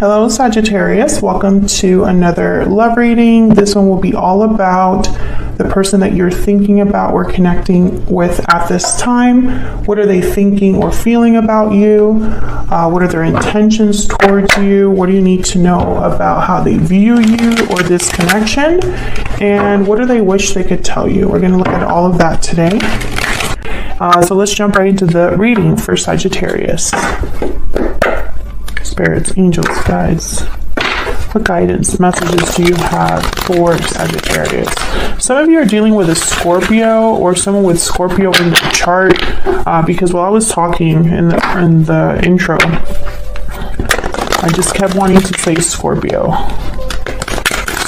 Hello Sagittarius, welcome to another love reading. This one will be all about the person that you're thinking about or connecting with at this time. What are they thinking or feeling about you? What are their intentions towards you? What do you need to know about how they view you or this connection? And what do they wish they could tell you? We're going to look at all of that today. So let's jump right into the reading for Sagittarius. Spirits, angels, guides, what guidance messages do you have for Sagittarius? Some of you are dealing with a Scorpio or someone with Scorpio in the chart, because while I was talking in the intro, I just kept wanting to say Scorpio.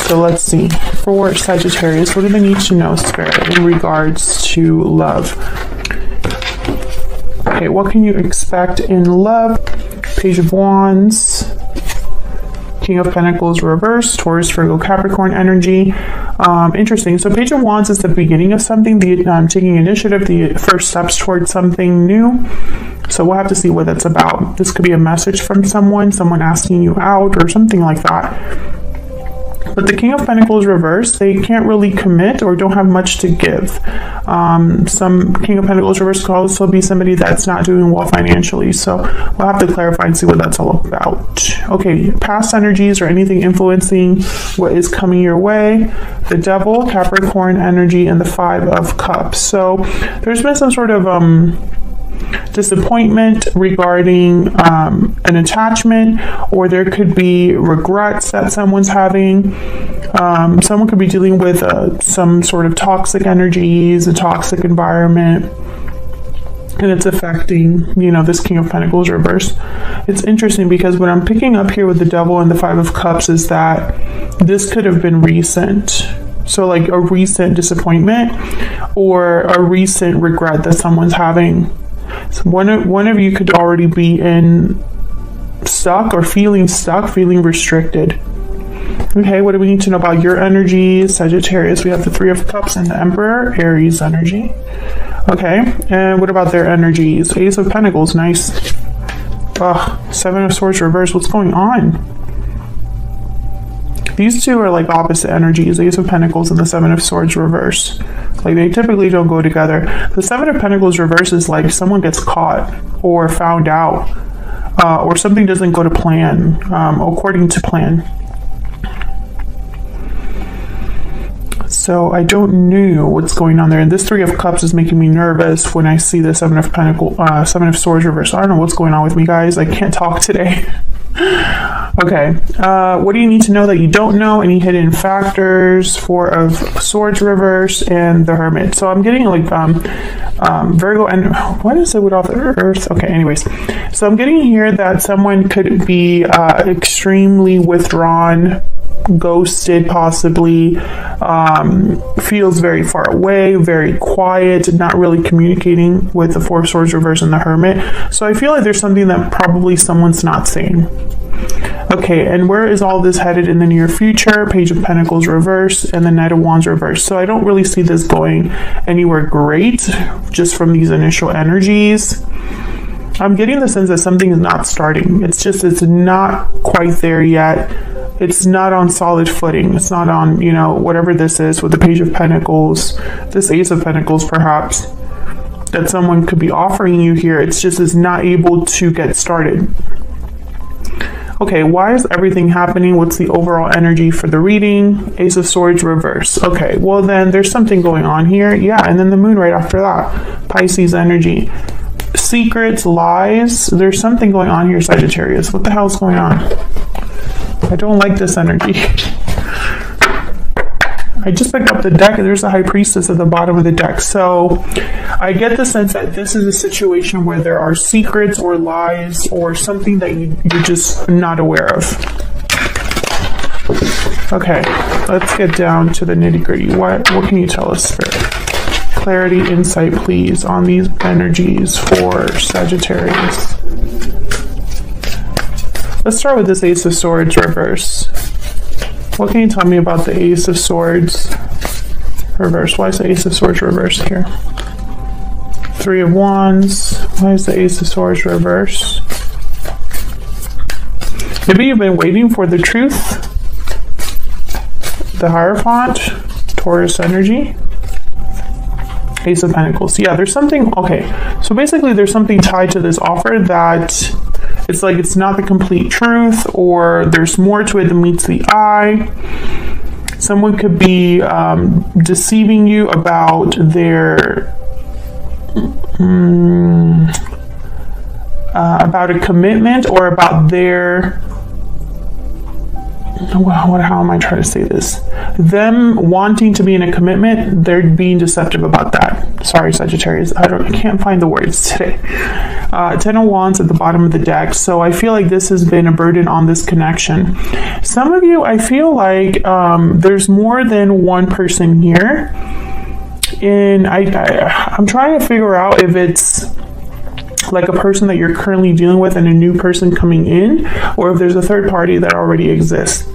So let's see. For Sagittarius, what do they need to know, Spirit, in regards to love? Okay, what can you expect in love? Page of Wands, King of Pentacles reverse, Taurus, Virgo, Capricorn energy. Interesting. So Page of Wands is the beginning of something, taking initiative, the first steps towards something new. So we'll have to see what that's about. This could be a message from someone asking you out or something like that. But the King of Pentacles reverse, they can't really commit or don't have much to give. Some King of Pentacles reverse could also be somebody that's not doing well financially. So we'll have to clarify and see what that's all about. Okay, past energies or anything influencing what is coming your way. The Devil, Capricorn energy, and the Five of Cups. So there's been some sort of disappointment regarding an attachment, or there could be regrets that someone's having. Someone could be dealing with some sort of toxic energies, a toxic environment, and it's affecting, this King of Pentacles reverse. It's interesting because what I'm picking up here with the Devil and the Five of Cups is that this could have been recent. So like a recent disappointment or a recent regret that someone's having. So one of you could already be stuck, feeling restricted. Okay, what do we need to know about your energy, Sagittarius? We have the Three of Cups and the Emperor, Aries energy. Okay, and what about their energies? Ace of Pentacles, nice. Seven of Swords reverse. What's going on? These two are like opposite energies, Ace of Pentacles and the Seven of Swords reverse. Like they typically don't go together. The Seven of Pentacles reverse is like someone gets caught or found out, or something doesn't go to plan, according to plan. So I don't know what's going on there. And this Three of Cups is making me nervous when I see the Seven of Swords reverse. I don't know what's going on with me, guys. I can't talk today. Okay, what do you need to know that you don't know? Any hidden factors? Four of Swords reverse and the Hermit. So I'm getting like Virgo and what is it with all the Earth? Okay, anyways, so I'm getting here that someone could be extremely withdrawn, ghosted possibly, feels very far away, very quiet, not really communicating with the Four of Swords reverse and the Hermit. So I feel like there's something that probably someone's not saying. Okay, and where is all this headed in the near future? Page of Pentacles reverse and the Knight of Wands reverse. So I don't really see this going anywhere great just from these initial energies. I'm getting the sense that something is not starting. It's not quite there yet. It's not on solid footing. It's not on, whatever this is with the Page of Pentacles, this Ace of Pentacles perhaps, that someone could be offering you here. It's not able to get started. Okay, why is everything happening? What's the overall energy for the reading? Ace of Swords reverse. Okay, well then there's something going on here. Yeah, and then the Moon right after that. Pisces energy. Secrets, lies. There's something going on here, Sagittarius. What the hell is going on? I don't like this energy. I just picked up the deck and there's a High Priestess at the bottom of the deck. So I get the sense that this is a situation where there are secrets or lies or something that you're just not aware of. Okay, let's get down to the nitty-gritty. What can you tell us, Spirit? Clarity, insight, please, on these energies for Sagittarius. Let's start with this Ace of Swords reverse. What can you tell me about the Ace of Swords reverse? Why is the Ace of Swords reverse here? Three of Wands. Why is the Ace of Swords reverse? Maybe you've been waiting for the truth. The Hierophant, Taurus energy. Ace of Pentacles. Yeah, there's something, okay. So basically there's something tied to this offer that it's like it's not the complete truth, or there's more to it than meets the eye. Someone could be deceiving you about their about a commitment, or about their how am I trying to say this? Them wanting to be in a commitment, they're being deceptive about that. Sorry, Sagittarius. I can't find the words today. 10 of Wands at the bottom of the deck. So I feel like this has been a burden on this connection. Some of you, I feel like there's more than one person here. And I'm trying to figure out if it's like a person that you're currently dealing with and a new person coming in, or if there's a third party that already exists.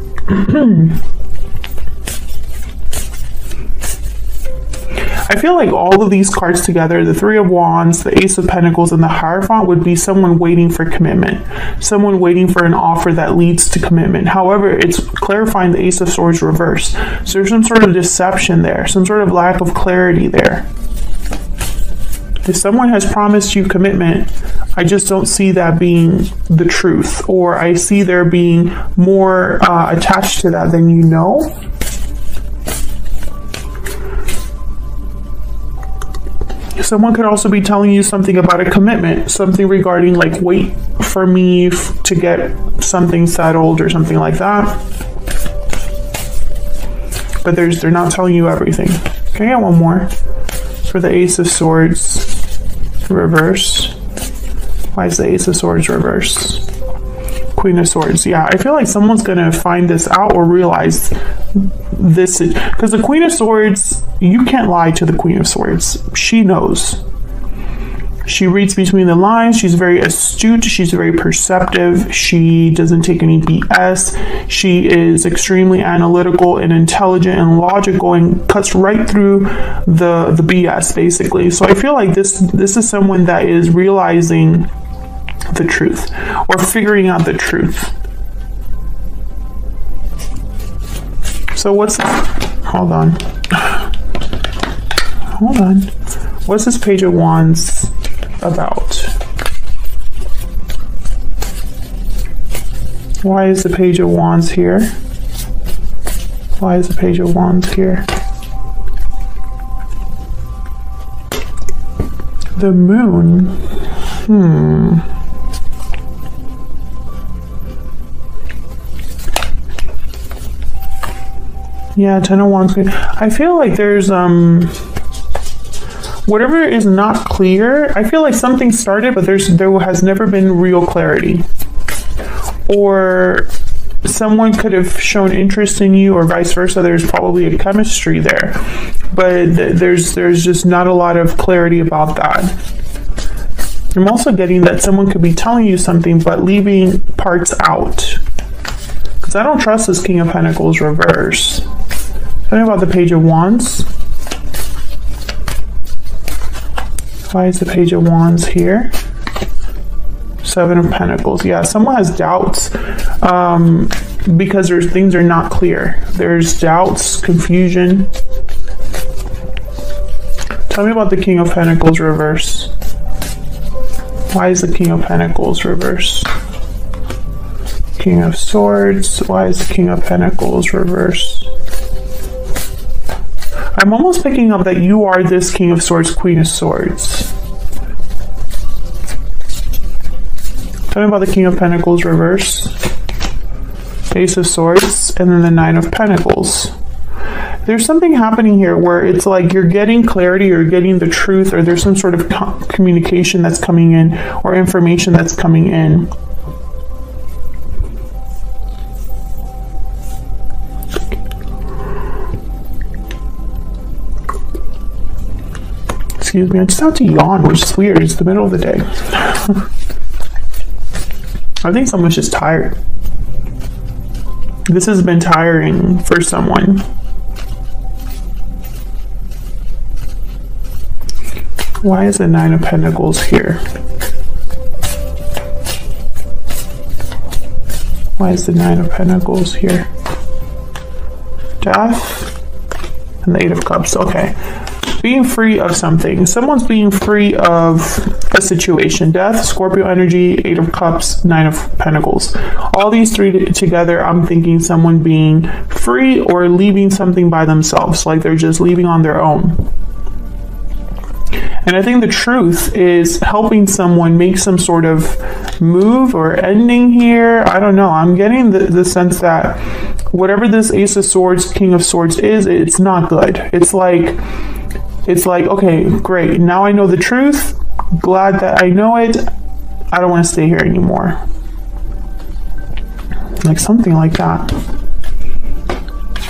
I feel like all of these cards together, the Three of Wands, the Ace of Pentacles, and the Hierophant, would be someone waiting for commitment, someone waiting for an offer that leads to commitment. However, it's clarifying the Ace of Swords reverse. So there's some sort of deception there, some sort of lack of clarity there. If someone has promised you commitment, I just don't see that being the truth, or I see there being more attached to that than you know. Someone could also be telling you something about a commitment, something regarding like wait for me to get something settled or something like that. But they're not telling you everything. Can I get one more? For the Ace of Swords reverse. Why is the Ace of Swords reverse? Queen of Swords. Yeah, I feel like someone's gonna find this out or realize this, because the Queen of Swords, you can't lie to the Queen of Swords. She knows. She reads between the lines. She's very astute. She's very perceptive. She doesn't take any BS. She is extremely analytical and intelligent and logical, and cuts right through the BS, basically. So I feel like this is someone that is realizing the truth, or figuring out the truth. So what's hold on. What's this Page of Wands about? Why is the Page of Wands here? Why is the Page of Wands here? The Moon. Yeah, 10 of Wands. I feel like there's whatever is not clear. I feel like something started, but there has never been real clarity. Or someone could have shown interest in you, or vice versa. There's probably a chemistry there, but there's just not a lot of clarity about that. I'm also getting that someone could be telling you something but leaving parts out, because I don't trust this King of Pentacles reverse. Tell me about the Page of Wands. Why is the Page of Wands here? Seven of Pentacles. Yeah, someone has doubts because things are not clear. There's doubts, confusion. Tell me about the King of Pentacles reverse. Why is the King of Pentacles reverse? King of Swords. Why is the King of Pentacles reverse? I'm almost picking up that you are this King of Swords, Queen of Swords. Tell me about the King of Pentacles reverse. Ace of Swords, and then the Nine of Pentacles. There's something happening here where it's like you're getting clarity, or getting the truth, or there's some sort of communication that's coming in, or information that's coming in. Excuse me, I just have to yawn, which is weird. It's the middle of the day. I think someone's just tired. This has been tiring for someone. Why is the Nine of Pentacles here? Why is the Nine of Pentacles here? Death and the Eight of Cups. Okay. Being free of something. Someone's being free of a situation. Death, Scorpio energy, Eight of Cups, Nine of Pentacles. All these three together, I'm thinking someone being free or leaving something by themselves. Like they're just leaving on their own. And I think the truth is helping someone make some sort of move or ending here. I don't know. I'm getting the sense that whatever this Ace of Swords, King of Swords is, it's not good. It's like, okay, great. Now I know the truth. Glad that I know it. I don't want to stay here anymore. Like something like that.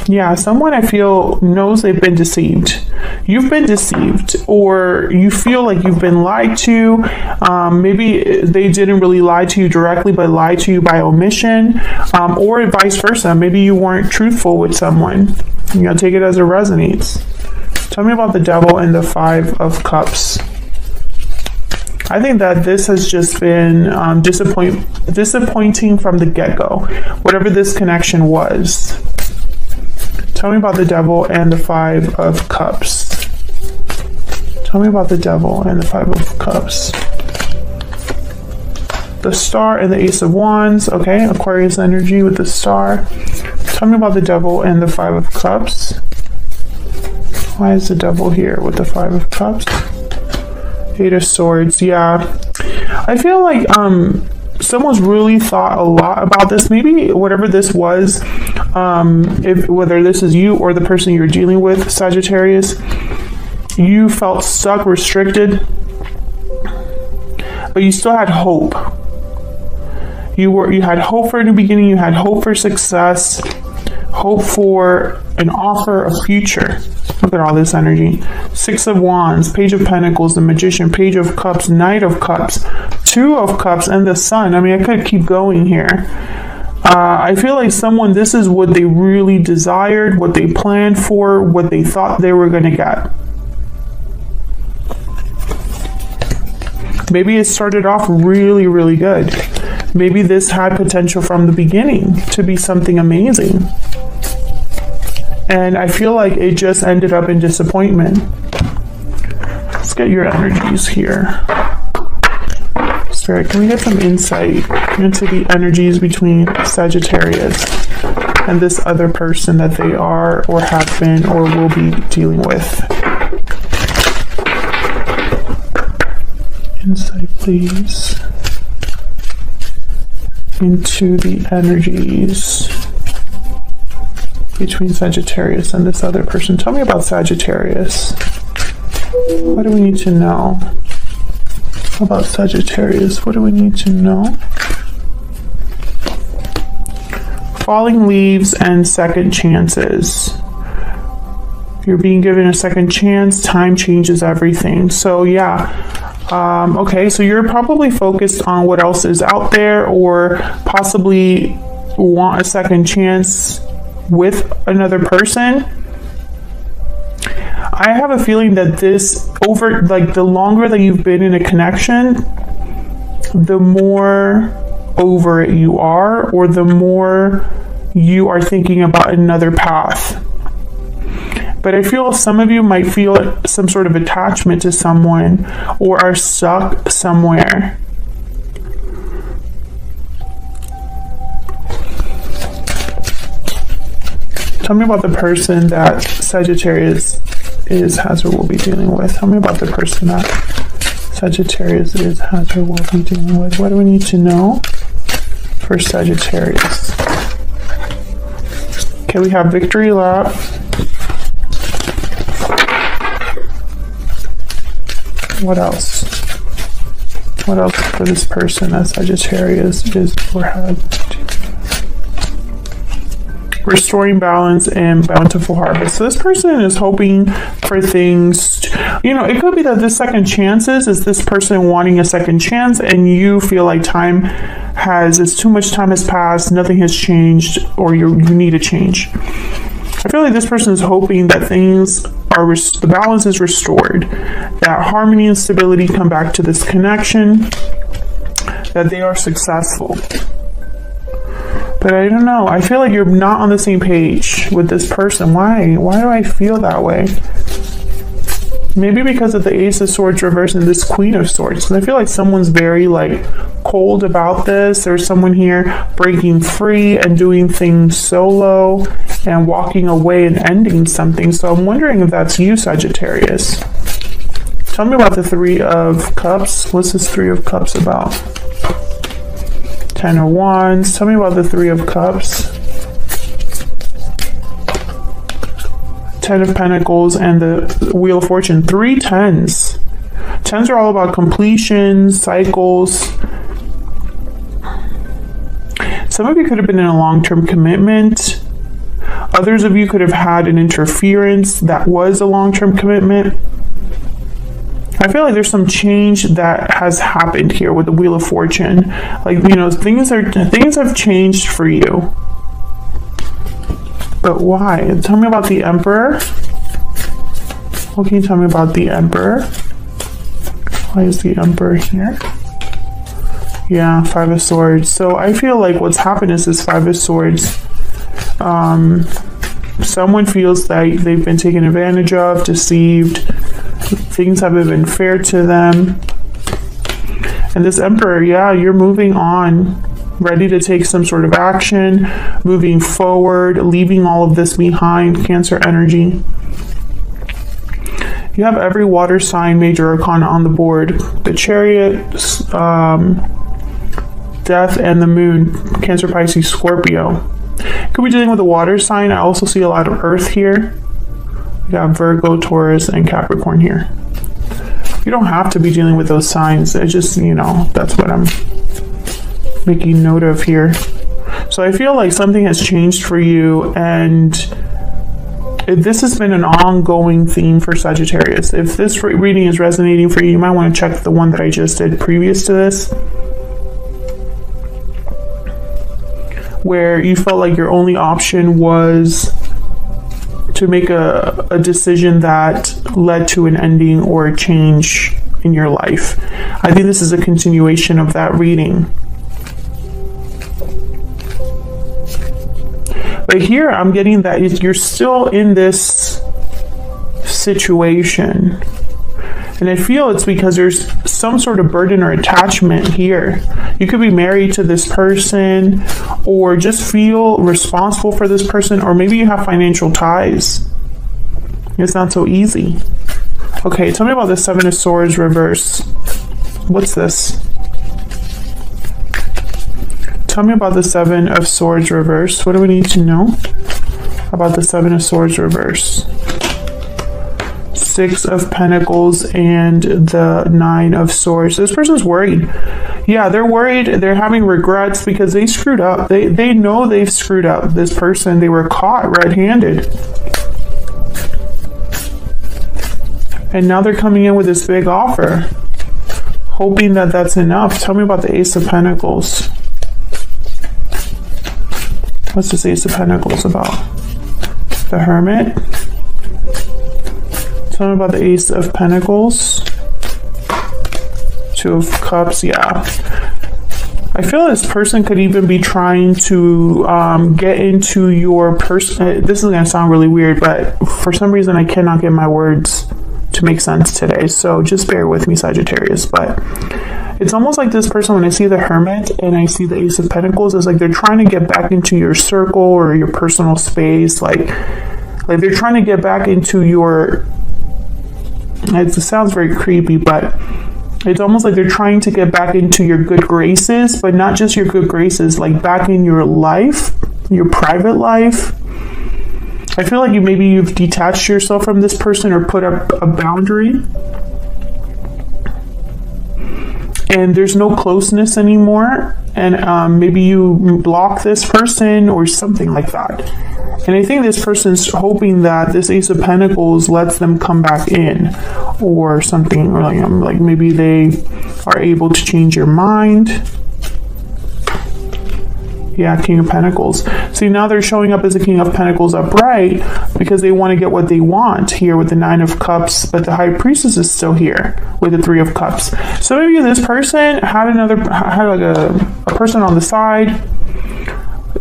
Yeah, someone I feel knows they've been deceived. You've been deceived, or you feel like you've been lied to. Maybe they didn't really lie to you directly, but lied to you by omission, or vice versa. Maybe you weren't truthful with someone. You know, take it as it resonates. Tell me about the Devil and the Five of Cups. I think that this has just been disappointing from the get-go, whatever this connection was. Tell me about the Devil and the Five of Cups. Tell me about the Devil and the Five of Cups. The Star and the Ace of Wands. Okay, Aquarius energy with the Star. Tell me about the Devil and the Five of Cups. Why is the Devil here with the Five of Cups? Eight of Swords. Yeah, I feel like someone's really thought a lot about this. Maybe whatever this was, whether this is you or the person you're dealing with, Sagittarius, you felt stuck, restricted, but you still had hope. You had hope for a new beginning. You had hope for success, hope for an offer, a future. Look at all this energy. Six of Wands, Page of Pentacles, the Magician, Page of Cups, Knight of Cups, Two of Cups, and the Sun. I mean, I could keep going here. I feel like someone, this is what they really desired, what they planned for, what they thought they were going to get. Maybe it started off really, really good. Maybe this had potential from the beginning to be something amazing. And I feel like it just ended up in disappointment. Let's get your energies here. Spirit, can we get some insight into the energies between Sagittarius and this other person that they are or have been or will be dealing with? Insight, please, into the energies between Sagittarius and this other person. Tell me about Sagittarius. What do we need to know about Sagittarius? What do we need to know? Falling leaves and second chances. You're being given a second chance. Time changes everything. So yeah. Okay, so you're probably focused on what else is out there, or possibly want a second chance with another person. I have a feeling that this, over like the longer that you've been in a connection, the more over it you are, or the more you are thinking about another path. But I feel some of you might feel some sort of attachment to someone or are stuck somewhere. Tell me about the person that Sagittarius has, or will be dealing with. Tell me about the person that Sagittarius has, or will be dealing with. What do we need to know for Sagittarius? Okay, we have victory lap. What else? What else for this person that Sagittarius is or had? Restoring balance and bountiful harvest. So this person is hoping for things, it could be that this second chances is this person wanting a second chance, and you feel like too much time has passed, nothing has changed, or you need a change. I feel like this person is hoping that the balance is restored, that harmony and stability come back to this connection, that they are successful. But I don't know. I feel like you're not on the same page with this person. Why? Why do I feel that way? Maybe because of the Ace of Swords reversed and this Queen of Swords. Because I feel like someone's very like cold about this. There's someone here breaking free and doing things solo and walking away and ending something. So I'm wondering if that's you, Sagittarius. Tell me about the Three of Cups. What's this Three of Cups about? Ten of Wands. Tell me about the Three of Cups. Ten of Pentacles and the Wheel of Fortune. 3 tens. Tens are all about completions, cycles. Some of you could have been in a long-term commitment. Others of you could have had an interference that was a long-term commitment. I feel like there's some change that has happened here with the Wheel of Fortune. Like, you know, things have changed for you. But why? Tell me about the Emperor. What can you tell me about the Emperor? Why is the Emperor here? Yeah, Five of Swords. So I feel like what's happened is this Five of Swords. Someone feels like they've been taken advantage of, deceived. Things haven't been fair to them. And this Emperor, yeah, you're moving on. Ready to take some sort of action, moving forward, leaving all of this behind. Cancer energy. You have every water sign, major arcana on the board. The Chariot, Death, and the Moon. Cancer, Pisces, Scorpio. Could be dealing with a water sign. I also see a lot of Earth here. We got Virgo, Taurus, and Capricorn here. You don't have to be dealing with those signs. It's just, you know, that's what I'm making note of here. So I feel like something has changed for you, and this has been an ongoing theme for Sagittarius. If this reading is resonating for you, you might want to check the one that I just did previous to this, where you felt like your only option was to make a decision that led to an ending or a change in your life. I think this is a continuation of that reading. But here I'm getting that you're still in this situation. And I feel it's because there's some sort of burden or attachment here. You could be married to this person or just feel responsible for this person, or maybe you have financial ties. It's not so easy. Okay, tell me about the Seven of Swords reverse. What's this? Tell me about the Seven of Swords reverse. What do we need to know about the Seven of Swords reverse? Six of Pentacles and the Nine of Swords. This person's worried. Yeah, they're worried. They're having regrets because they screwed up. They know they've screwed up. This person, they were caught red-handed. And now they're coming in with this big offer, hoping that that's enough. Tell me about the Ace of Pentacles. What's this Ace of Pentacles about? The Hermit. Tell me about the Ace of Pentacles. Two of Cups, yeah. I feel this person could even be trying to get into your person. This is going to sound really weird, but for some reason I cannot get my words to make sense today. So just bear with me, Sagittarius. But it's almost like this person, when I see the Hermit and I see the Ace of Pentacles, it's like they're trying to get back into your circle or your personal space. Like they're trying to get back into your... It sounds very creepy, but it's almost like they're trying to get back into your good graces, but not just your good graces, like back in your life, your private life. I feel like you've detached yourself from this person or put up a boundary, and there's no closeness anymore, and maybe you block this person or something like that. And I think this person's hoping that this Ace of Pentacles lets them come back in or something, or like maybe they are able to change your mind. Yeah, King of Pentacles. See, now they're showing up as a King of Pentacles upright because they want to get what they want here with the Nine of Cups, but the High Priestess is still here with the Three of Cups. So maybe this person had like a person on the side.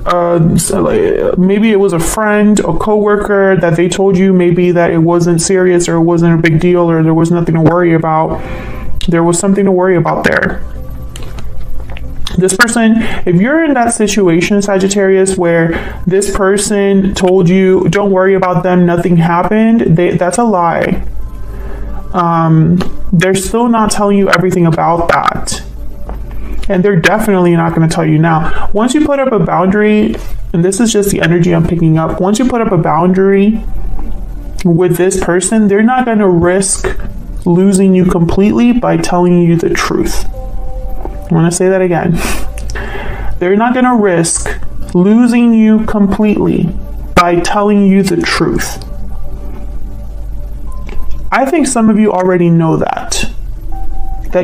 So like, maybe it was a friend, a coworker that they told you maybe that it wasn't serious or it wasn't a big deal or there was nothing to worry about. There was something to worry about there. This person, if you're in that situation, Sagittarius, where this person told you, don't worry about them, nothing happened, that's a lie. They're still not telling you everything about that. And they're definitely not going to tell you now. Once you put up a boundary, and this is just the energy I'm picking up, once you put up a boundary with this person, they're not going to risk losing you completely by telling you the truth. I want to say that again. They're not going to risk losing you completely by telling you the truth. I think some of you already know that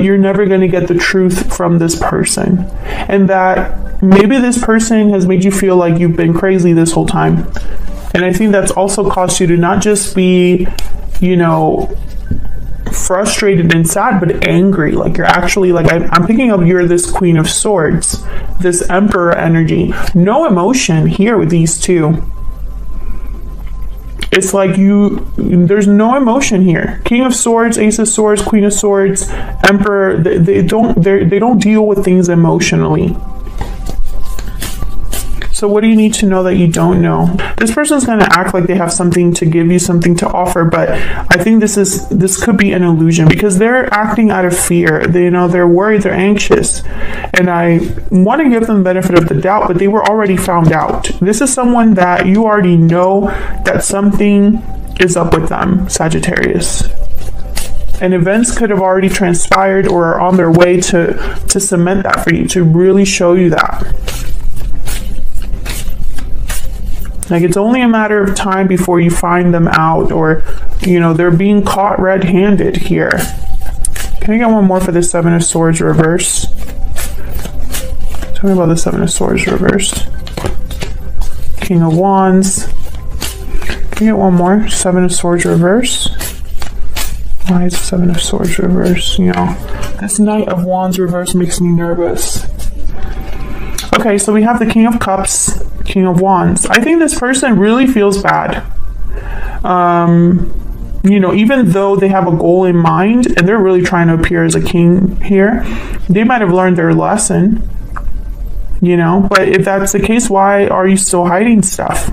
you're never going to get the truth from this person, and that maybe this person has made you feel like you've been crazy this whole time. And I think that's also caused you to not just be, frustrated and sad, but angry. Like you're actually like, I'm picking up you're this Queen of Swords, this Emperor energy. No emotion here with these two. It's like there's no emotion here. King of Swords, Ace of Swords, Queen of Swords, Emperor, they don't deal with things emotionally. So what do you need to know that you don't know? This person's going to act like they have something to give you, something to offer, but I think this could be an illusion because they're acting out of fear. They're worried, they're anxious. And I want to give them the benefit of the doubt, but they were already found out. This is someone that you already know that something is up with them, Sagittarius. And events could have already transpired or are on their way to cement that for you, to really show you that. Like it's only a matter of time before you find them out, or, they're being caught red-handed here. Can I get one more for the Seven of Swords reverse? Tell me about the Seven of Swords reverse. King of Wands. Can I get one more? Seven of Swords reverse. Why is the Seven of Swords reverse? This Knight of Wands reverse makes me nervous. Okay, so we have the King of Cups, King of Wands. I think this person really feels bad. Even though they have a goal in mind and they're really trying to appear as a king here, they might have learned their lesson, but if that's the case, why are you still hiding stuff?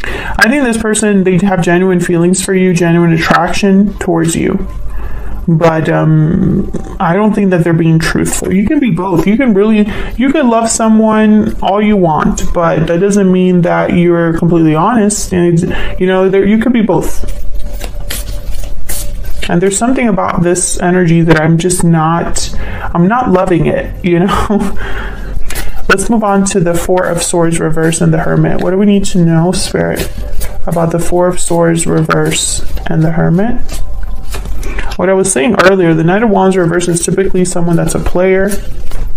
I think this person, they have genuine feelings for you, genuine attraction towards you. But I don't think that they're being truthful. You can be both. You can love someone all you want, but that doesn't mean that you're completely honest. And you could be both. And there's something about this energy that I'm not loving it, Let's move on to the Four of Swords reverse and the Hermit. What do we need to know, Spirit, about the Four of Swords reverse and the Hermit? What I was saying earlier, the Knight of Wands reverse is typically someone that's a player,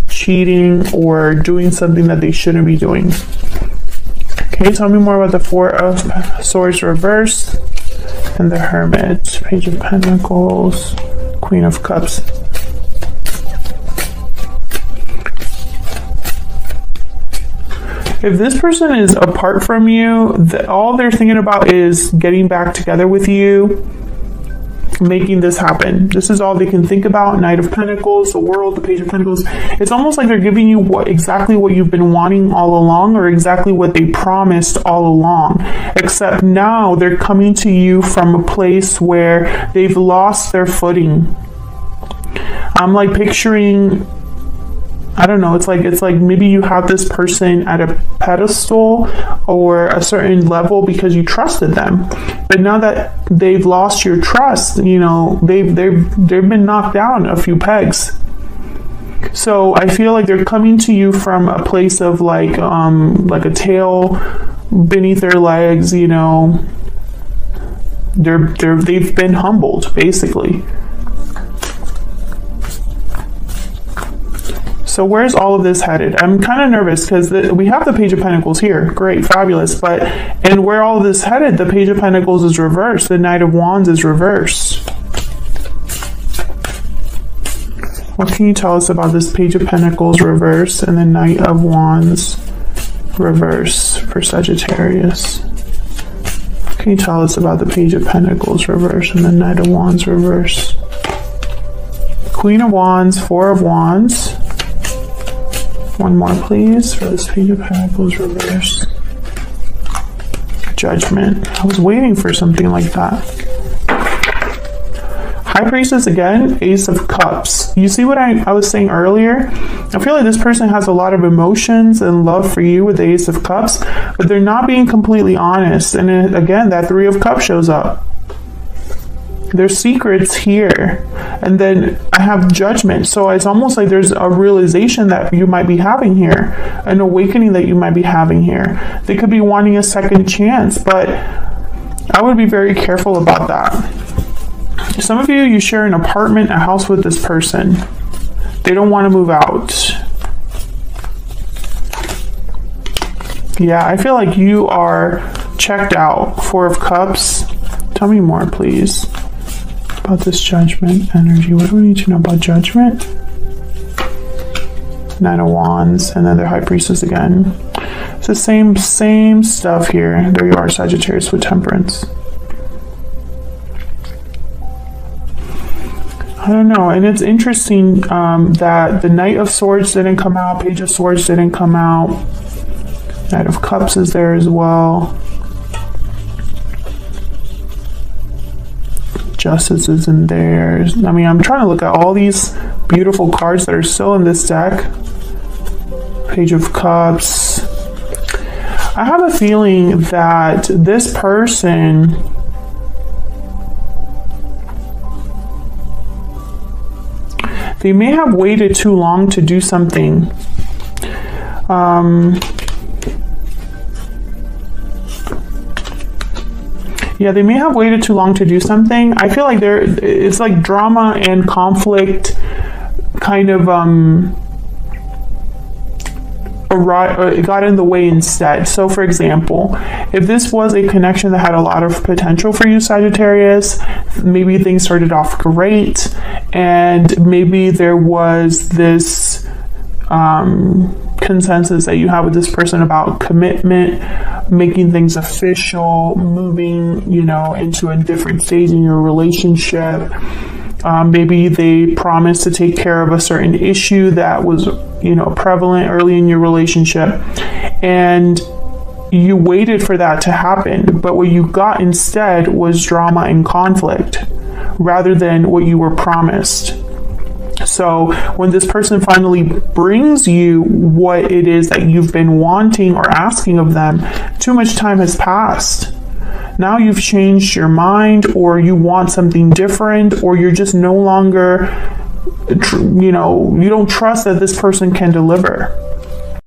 cheating, or doing something that they shouldn't be doing. Okay, tell me more about the Four of Swords reverse and the Hermit. Page of Pentacles, Queen of Cups. If this person is apart from you, all they're thinking about is getting back together with you, making this happen. This is all they can think about. Knight of Pentacles, the World, the Page of Pentacles. It's almost like they're giving you exactly what you've been wanting all along, or exactly what they promised all along. Except now they're coming to you from a place where they've lost their footing. I'm like picturing, I don't know, it's like maybe you have this person at a pedestal or a certain level because you trusted them. But now that they've lost your trust, they've been knocked down a few pegs. So I feel like they're coming to you from a place of like a tail beneath their legs, they've been humbled, basically. So where's all of this headed? I'm kind of nervous because we have the Page of Pentacles here. Great, fabulous. And where all of this headed, the Page of Pentacles is reversed. The Knight of Wands is reversed. What can you tell us about this Page of Pentacles reversed and the Knight of Wands reverse for Sagittarius. Can you tell us about the Page of Pentacles reverse and the Knight of Wands reverse? Queen of Wands, Four of Wands. One more, please, for this Page of Pentacles reverse. Judgment. I was waiting for something like that. High Priestess again, Ace of Cups. You see what I was saying earlier? I feel like this person has a lot of emotions and love for you with the Ace of Cups, but they're not being completely honest. And then, again, that Three of Cups shows up. There's secrets here. And then I have Judgment. So it's almost like there's a realization that you might be having here, an awakening that you might be having here. They could be wanting a second chance, but I would be very careful about that. Some of you, you share an apartment, a house with this person. They don't want to move out. Yeah, I feel like you are checked out. Four of Cups. Tell me more, please, about this Judgment energy. What do we need to know about Judgment? Nine of Wands, and then the High Priestess again. It's the same stuff here. There you are, Sagittarius with Temperance. I don't know, and it's interesting that the Knight of Swords didn't come out, Page of Swords didn't come out, Knight of Cups is there as well, Justice isn't there. I mean, I'm trying to look at all these beautiful cards that are still in this deck. Page of Cups. I have a feeling that this person they may have waited too long to do something. Yeah, they may have waited too long to do something. I feel like it's like drama and conflict kind of it got in the way instead. So for example, if this was a connection that had a lot of potential for you, Sagittarius, maybe things started off great, and maybe there was this consensus that you have with this person about commitment, making things official, moving, you know, into a different stage in your relationship. Maybe they promised to take care of a certain issue that was, you know, prevalent early in your relationship, and you waited for that to happen, but what you got instead was drama and conflict rather than what you were promised. So when this person finally brings you what it is that you've been wanting or asking of them, too much time has passed. Now you've changed your mind, or you want something different, or you're just no longer, you know, you don't trust that this person can deliver.